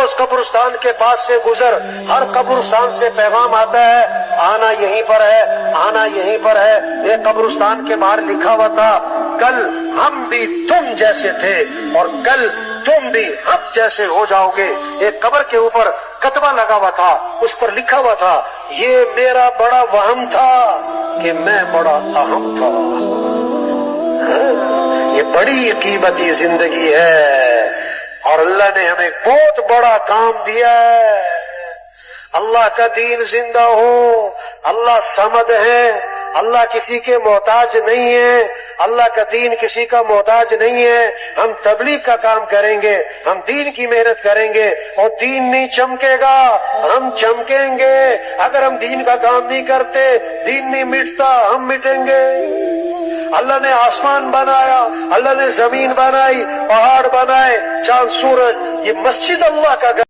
روز قبرستان کے پاس سے گزر، ہر قبرستان سے پیغام آتا ہے آنا یہیں پر ہے، آنا یہیں پر ہے۔ ایک قبرستان کے باہر لکھا ہوا تھا کل ہم بھی تم جیسے تھے اور کل تم بھی ہم جیسے ہو جاؤ گے۔ ایک قبر کے اوپر کتبہ لگا ہوا تھا، اس پر لکھا ہوا تھا یہ میرا بڑا وہم تھا کہ میں بڑا اہم تھا۔ یہ بڑی قیمتی زندگی ہے اور اللہ نے ہمیں بہت بڑا کام دیا ہے۔ اللہ کا دین زندہ ہو، اللہ صمد ہے، اللہ کسی کے محتاج نہیں ہے، اللہ کا دین کسی کا محتاج نہیں ہے۔ ہم تبلیغ کا کام کریں گے، ہم دین کی محنت کریں گے اور دین نہیں چمکے گا، ہم چمکیں گے۔ اگر ہم دین کا کام نہیں کرتے، دین نہیں مٹتا، ہم مٹیں گے۔ اللہ نے آسمان بنایا، اللہ نے زمین بنائی، پہاڑ بنائے، چاند سورج، یہ مسجد اللہ کا